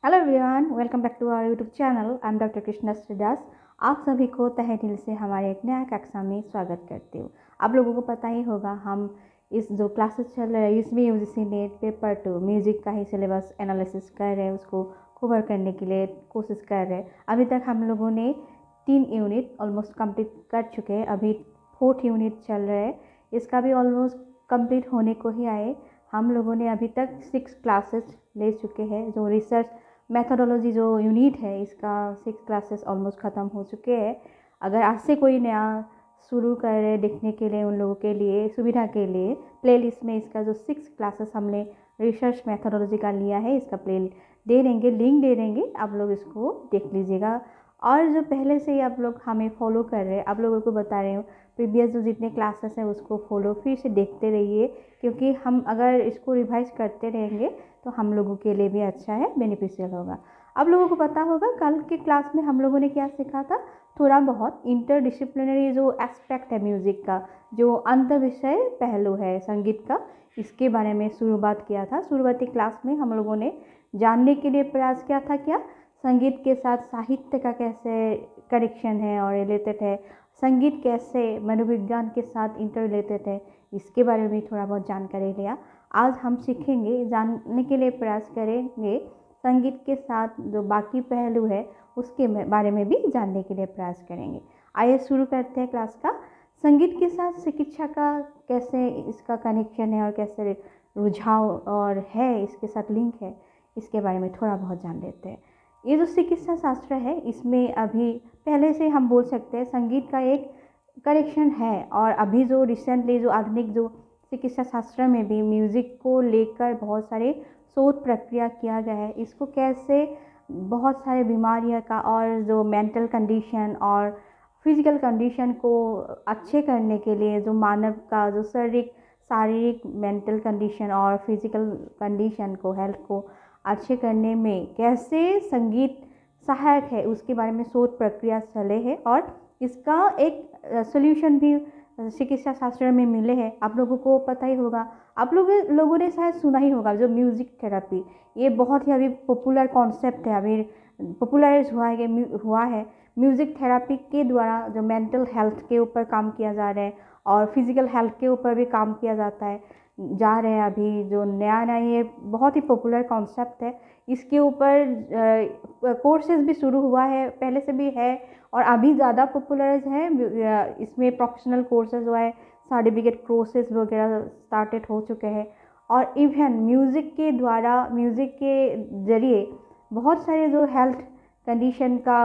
Hello everyone, welcome back to our YouTube channel. I am doctor Krishna Shridas. आप सभी को तहे दिल से हमारे एक नया कक्षा में स्वागत करती हूँ। आप लोगों को पता ही होगा, हम इस जो क्लासेस चल रहे हैं इसमें यूजीसी नेट पेपर 2 म्यूजिक का ही सिलेबस एनालिसिस कर रहे हैं, उसको कवर करने के लिए कोशिश कर रहे हैं। अभी तक हम लोगों ने 3 यूनिट ऑलमोस्ट कंप्लीट कर चुके हैं। अभी 4th यूनिट चल रहा है, इसका भी ऑलमोस्ट कंप्लीट होने को ही आए। हम लोगों ने अभी तक 6 क्लासेस ले चुके हैं। जो रिसर्च मेथोडोलॉजी जो यूनिट है, इसका 6 क्लासेस ऑलमोस्ट ख़त्म हो चुके हैं। अगर आज से कोई नया शुरू कर रहे देखने के लिए, उन लोगों के लिए सुविधा के लिए प्लेलिस्ट में इसका जो 6 क्लासेस हमने रिसर्च मेथोडोलॉजी का लिया है, इसका प्ले दे देंगे, लिंक दे देंगे, आप लोग इसको देख लीजिएगा। और जो पहले से ही आप लोग हमें फॉलो कर रहे हैं, आप लोगों को बता रहे हो प्रीवियस जो जितने क्लासेस हैं उसको फॉलो फिर से देखते रहिए, क्योंकि हम अगर इसको रिवाइज करते रहेंगे तो हम लोगों के लिए भी अच्छा है, बेनिफिशियल होगा। आप लोगों को पता होगा कल की क्लास में हम लोगों ने क्या सीखा था, थोड़ा बहुत इंटरडिसिप्लिनरी जो एस्पेक्ट है म्यूज़िक का, जो अंतर विषय पहलू है संगीत का, इसके बारे में शुरुआत किया था। शुरुआती क्लास में हम लोगों ने जानने के लिए प्रयास किया था क्या संगीत के साथ साहित्य का कैसे कनेक्शन है और रिलेटेड है, संगीत कैसे मनोविज्ञान के साथ इंटर रिलेटेड है, इसके बारे में थोड़ा बहुत जानकारी लिया। आज हम सीखेंगे, जानने के लिए प्रयास करेंगे संगीत के साथ जो बाकी पहलू है उसके बारे में भी जानने के लिए प्रयास करेंगे। आइए शुरू करते हैं क्लास का। संगीत के साथ चिकित्सा का कैसे इसका कनेक्शन है और कैसे रुझाव और है, इसके साथ लिंक है, इसके बारे में थोड़ा बहुत जान लेते हैं। ये जो चिकित्सा शास्त्र है, इसमें अभी पहले से हम बोल सकते हैं संगीत का एक कनेक्शन है। और अभी जो रिसेंटली जो आधुनिक जो चिकित्सा शास्त्र में भी म्यूज़िक को लेकर बहुत सारे शोध प्रक्रिया किया गया है। इसको कैसे बहुत सारे बीमारियां का और जो मेंटल कंडीशन और फिजिकल कंडीशन को अच्छे करने के लिए, जो मानव का जो शारीरिक मेंटल कंडीशन और फिजिकल कंडीशन को, हेल्थ को अच्छे करने में कैसे संगीत सहायक है, उसके बारे में शोध प्रक्रिया चले हैं। और इसका एक सॉल्यूशन भी चिकित्सा शास्त्र में मिले हैं। आप लोगों को पता ही होगा, आप लोगों ने शायद सुना ही होगा, जो म्यूज़िक थेरेपी, ये बहुत ही अभी पॉपुलर कॉन्सेप्ट है, अभी पॉपुलराइज हुआ है। म्यूज़िक थेरेपी के द्वारा जो मेंटल हेल्थ के ऊपर काम किया जा रहा है और फिजिकल हेल्थ के ऊपर भी काम किया जा रहे हैं। अभी जो नया ये बहुत ही पॉपुलर कॉन्सेप्ट है, इसके ऊपर कोर्सेज भी शुरू हुआ है, पहले से भी है और अभी ज़्यादा पॉपुलर है। इसमें प्रोफेशनल कोर्सेज हुआ है, सर्टिफिकेट कोर्सेज वगैरह स्टार्टेड हो चुके हैं। और इवन म्यूज़िक के द्वारा, म्यूज़िक के ज़रिए बहुत सारे जो हेल्थ कंडीशन का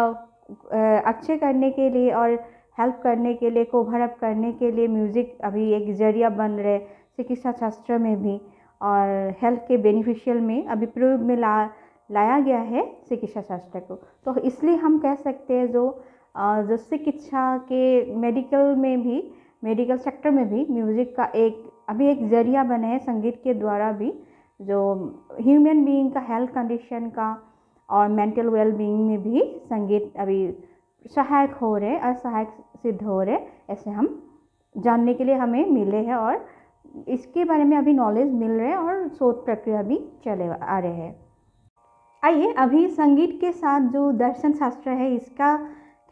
अच्छे करने के लिए और हेल्प करने के लिए, कवर अप करने के लिए म्यूज़िक अभी एक ज़रिया बन रहे चिकित्सा शास्त्र में भी, और हेल्थ के बेनिफिशियल में अभी प्रयोग में लाया गया है चिकित्सा शास्त्र को। तो इसलिए हम कह सकते हैं जो चिकित्सा के मेडिकल सेक्टर में भी म्यूज़िक का अभी एक ज़रिया बना है संगीत के द्वारा भी, जो ह्यूमन बीइंग का हेल्थ कंडीशन का और मेंटल वेल बीइंग में भी संगीत अभी सहायक हो रहे, असहायक सिद्ध हो रहे, ऐसे हम जानने के लिए हमें मिले हैं और इसके बारे में अभी नॉलेज मिल रहे हैं और शोध प्रक्रिया भी चले आ रहे हैं। आइए अभी संगीत के साथ जो दर्शन शास्त्र है, इसका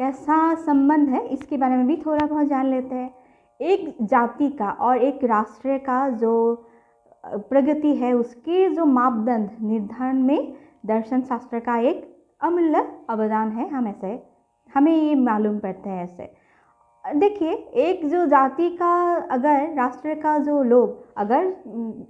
कैसा संबंध है, इसके बारे में भी थोड़ा बहुत जान लेते हैं। एक जाति का और एक राष्ट्र का जो प्रगति है, उसके जो मापदंड निर्धारण में दर्शन शास्त्र का एक अमूल्य अवदान है। हमें ये मालूम पड़ता है। ऐसे देखिए, एक जो जाति का, अगर राष्ट्र का जो लोग, अगर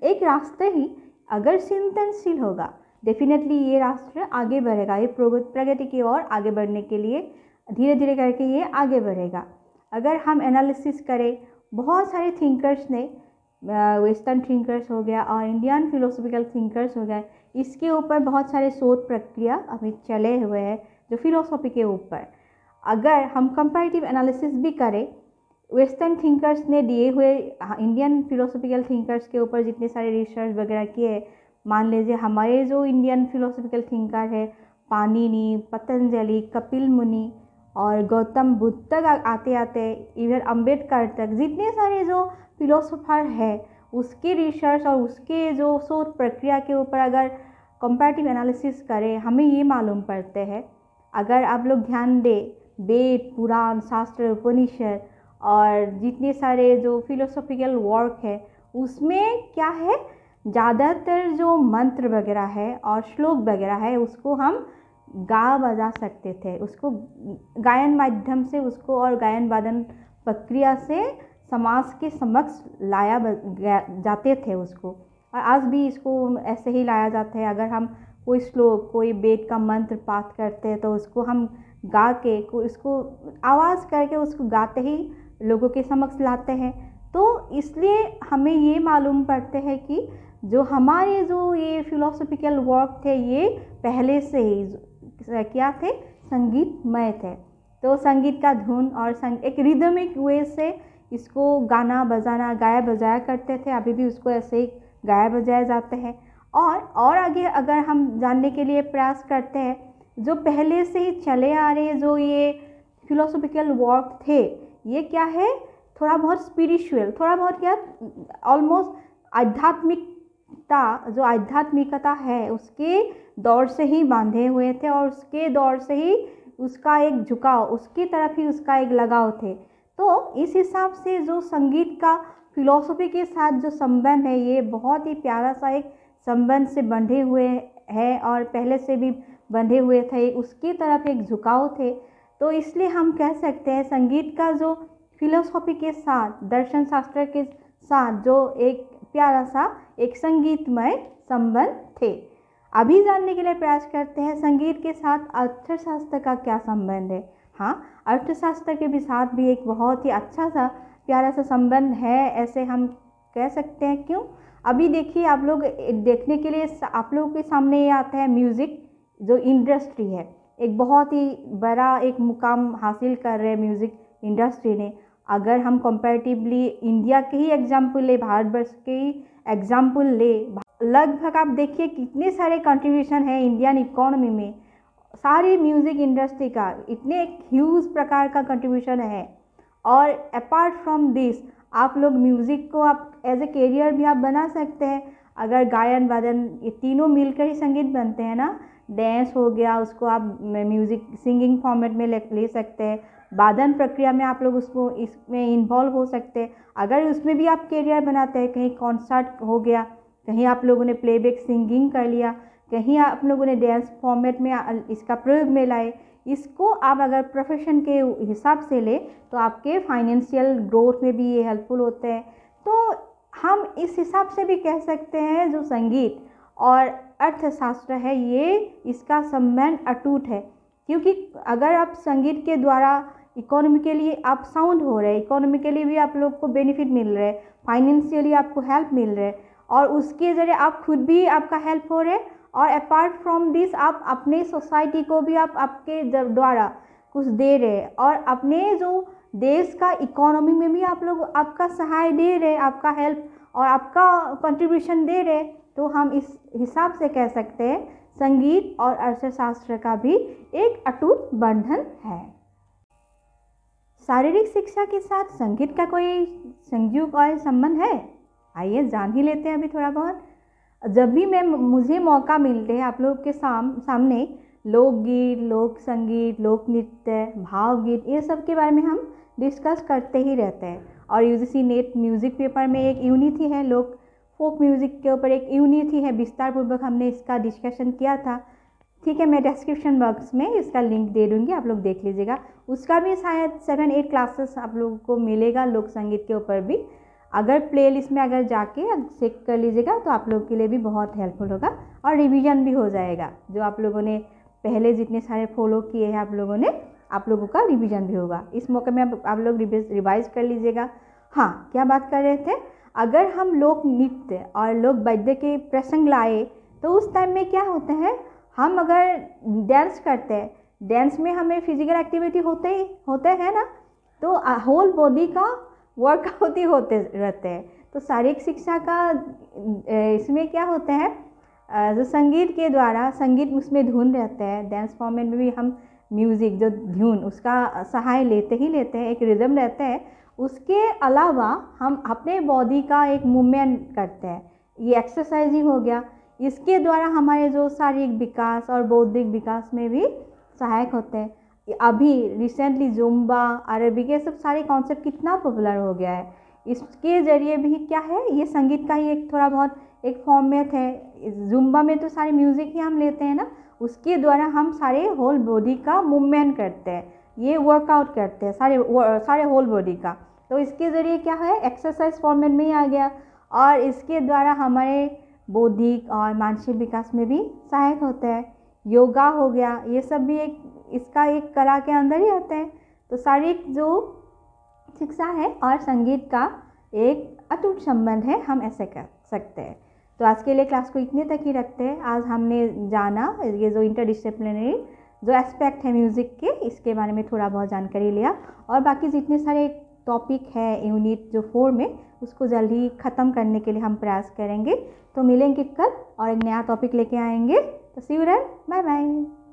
एक राष्ट्र ही अगर चिंतनशील होगा, डेफिनेटली ये राष्ट्र आगे बढ़ेगा, ये प्रगति की ओर आगे बढ़ने के लिए धीरे धीरे करके ये आगे बढ़ेगा। अगर हम एनालिसिस करें, बहुत सारे थिंकर्स ने, वेस्टर्न थिंकर्स हो गया और इंडियन फिलोसॉफिकल थिंकर्स हो गए, इसके ऊपर बहुत सारे शोध प्रक्रिया अभी चले हुए हैं जो फिलोसॉफी के ऊपर। अगर हम कंपैरेटिव एनालिसिस भी करें, वेस्टर्न थिंकर्स ने दिए हुए इंडियन फिलोसॉफिकल थिंकर्स के ऊपर जितने सारे रिसर्च वगैरह किए, मान लीजिए हमारे जो इंडियन फिलोसॉफिकल थिंकर है, पाणिनि, पतंजलि, कपिल मुनि और गौतम बुद्ध तक आते आते इवन अम्बेडकर तक, जितने सारे जो फिलोसोफर है, उसके रिसर्च और उसके जो शोध प्रक्रिया के ऊपर अगर कंपैरेटिव एनालिसिस करें, हमें ये मालूम पड़ते हैं, अगर आप लोग ध्यान दें, वेद, पुराण, शास्त्र, उपनिषद और जितने सारे जो फिलोसॉफिकल वर्क है उसमें क्या है, ज़्यादातर जो मंत्र वगैरह है और श्लोक वगैरह है उसको हम गा बजा सकते थे, उसको गायन माध्यम से उसको और गायन वादन प्रक्रिया से समाज के समक्ष लाया जाते थे उसको। और आज भी इसको ऐसे ही लाया जाता है। अगर हम कोई श्लोक, कोई वेद का मंत्र पाठ करते हैं तो उसको हम गा के, इसको आवाज़ करके उसको गाते ही लोगों के समक्ष लाते हैं। तो इसलिए हमें ये मालूम पड़ते हैं कि जो हमारे जो ये फिलोसॉफिकल वर्क थे ये पहले से ही क्या थे, संगीतमय थे। तो संगीत का धुन और एक रिदमिक वे से इसको गाना बजाना, गाया बजाया करते थे, अभी भी उसको ऐसे ही गाया बजाया जाते हैं। और आगे अगर हम जानने के लिए प्रयास करते हैं, जो पहले से ही चले आ रहे जो ये फिलोसॉफिकल वर्क थे, ये क्या है, थोड़ा बहुत स्पिरिचुअल, थोड़ा बहुत क्या, ऑलमोस्ट आध्यात्मिकता, जो आध्यात्मिकता है उसके दौर से ही बांधे हुए थे और उसके दौर से ही उसका एक झुकाव, उसकी तरफ ही उसका एक लगाव थे। तो इस हिसाब से जो संगीत का फिलॉसफी के साथ जो संबंध है ये बहुत ही प्यारा सा एक संबंध से बंधे हुए हैं और पहले से भी बंधे हुए थे, उसकी तरफ एक झुकाव थे। तो इसलिए हम कह सकते हैं संगीत का जो फिलॉसफी के साथ, दर्शन शास्त्र के साथ जो एक प्यारा सा एक संगीतमय संबंध थे। अभी जानने के लिए प्रयास करते हैं संगीत के साथ अर्थशास्त्र का क्या संबंध है। हाँ, अर्थशास्त्र के भी साथ भी एक बहुत ही अच्छा सा प्यारा सा संबंध है, ऐसे हम कह सकते हैं। क्यों? अभी देखिए, आप लोग देखने के लिए आप लोगों के सामने ये आता है म्यूज़िक जो इंडस्ट्री है, एक बहुत ही बड़ा एक मुकाम हासिल कर रहे हैं म्यूज़िक इंडस्ट्री ने। अगर हम कंपैरेटिवली इंडिया के ही एग्जाम्पल ले, भारतवर्ष के ही एग्जाम्पल ले, लगभग आप देखिए कितने सारे कंट्रीब्यूशन है इंडियन इकोनॉमी में, सारी म्यूज़िक इंडस्ट्री का इतने एक ह्यूज प्रकार का कंट्रीब्यूशन है। और अपार्ट फ्रॉम दिस, आप लोग म्यूज़िक को आप एज ए करियर भी आप बना सकते हैं। अगर गायन वादन ये तीनों मिलकर ही संगीत बनते हैं ना, डांस हो गया, उसको आप म्यूज़िक सिंगिंग फॉर्मेट में ले सकते हैं, वादन प्रक्रिया में आप लोग उसको इसमें इन्वॉल्व हो सकते हैं। अगर उसमें भी आप करियर बनाते हैं, कहीं कॉन्सर्ट हो गया, कहीं आप लोगों ने प्लेबैक सिंगिंग कर लिया, कहीं आप लोगों ने डांस फॉर्मेट में इसका प्रयोग में लाए, इसको आप अगर प्रोफेशन के हिसाब से ले तो आपके फाइनेंशियल ग्रोथ में भी ये हेल्पफुल होते हैं। तो हम इस हिसाब से भी कह सकते हैं जो संगीत और अर्थशास्त्र है ये इसका संबंध अटूट है। क्योंकि अगर आप संगीत के द्वारा इकोनॉमी के लिए आप साउंड हो रहे हैं, इकोनॉमी के लिए भी आप लोग को बेनिफिट मिल रहा है, फाइनेंशियली आपको हेल्प मिल रहा है और उसके ज़रिए आप खुद भी आपका हेल्प हो रहे हैं और अपार्ट फ्रॉम दिस आप अपने सोसाइटी को भी आप आपके द्वारा कुछ दे रहे हैं और अपने जो देश का इकोनॉमी में भी आप लोग आपका सहाय दे रहे, आपका हेल्प और आपका कंट्रीब्यूशन दे रहे। तो हम इस हिसाब से कह सकते हैं संगीत और अर्थशास्त्र का भी एक अटूट बंधन है। शारीरिक शिक्षा के साथ संगीत का कोई संयोग और संबंध है? आइए जान ही लेते हैं अभी थोड़ा बहुत। जब भी मुझे मौका मिलते हैं आप लोगों के सामने लोकगीत, लोक संगीत, लोक नृत्य, भावगीत, ये सब के बारे में हम डिस्कस करते ही रहते हैं। और यूजीसी नेट म्यूज़िक पेपर में एक यूनिट है लोक फोक म्यूज़िक के ऊपर एक यूनिट है, विस्तार पूर्वक हमने इसका डिस्कशन किया था। ठीक है, मैं डिस्क्रिप्शन बॉक्स में इसका लिंक दे दूँगी, आप लोग देख लीजिएगा। उसका भी शायद 7-8 क्लासेस आप लोगों को मिलेगा लोक संगीत के ऊपर भी। अगर प्लेलिस्ट में अगर जाके चेक कर लीजिएगा तो आप लोगों के लिए भी बहुत हेल्पफुल होगा और रिवीजन भी हो जाएगा। जो आप लोगों ने पहले जितने सारे फॉलो किए हैं आप लोगों का रिवीजन भी होगा। इस मौके में आप लोग रिवाइज कर लीजिएगा। हाँ, क्या बात कर रहे थे, अगर हम लोक नृत्य और लोक वाद्य के प्रसंग लाए तो उस टाइम में क्या होता है, हम अगर डांस करते हैं, डांस में हमें फिजिकल एक्टिविटी होते हैं ना, तो होल बॉडी का वर्कआउट ही होते रहते हैं। तो शारीरिक शिक्षा का इसमें क्या होता है, जो संगीत के द्वारा, संगीत उसमें धुन रहता है, डांस फॉर्मेट में भी हम म्यूज़िक जो धुन उसका सहाय लेते हैं, एक रिदम रहता है। उसके अलावा हम अपने बॉडी का एक मूवमेंट करते हैं, ये एक्सरसाइज ही हो गया। इसके द्वारा हमारे जो शारीरिक विकास और बौद्धिक विकास में भी सहायक होते हैं। अभी रिसेंटली जुम्बा, अरेबिक, ये सब सारे कॉन्सेप्ट कितना पॉपुलर हो गया है। इसके ज़रिए भी क्या है, ये संगीत का ही एक थोड़ा बहुत एक फॉर्मेट है। जुम्बा में तो सारे म्यूज़िक ही हम लेते हैं ना, उसके द्वारा हम सारे होल बॉडी का मूवमेंट करते हैं, ये वर्कआउट करते हैं सारे होल बॉडी का। तो इसके ज़रिए क्या है, एक्सरसाइज फॉर्मेट में ही आ गया, और इसके द्वारा हमारे बौद्धिक और मानसिक विकास में भी सहायक होते हैं। योगा हो गया, ये सब भी एक इसका एक कला के अंदर ही आते हैं। तो शारीरिक जो शिक्षा है और संगीत का एक अटूट संबंध है, हम ऐसे कर सकते हैं। तो आज के लिए क्लास को इतने तक ही रखते हैं। आज हमने जाना ये जो इंटरडिसिप्लिनरी जो एस्पेक्ट है म्यूज़िक के, इसके बारे में थोड़ा बहुत जानकारी लिया, और बाकी जितने सारे टॉपिक है यूनिट जो 4 में, उसको जल्दी ख़त्म करने के लिए हम प्रयास करेंगे। तो मिलेंगे कल और एक नया टॉपिक लेके आएंगे। तो सी यू देन, बाय बाय।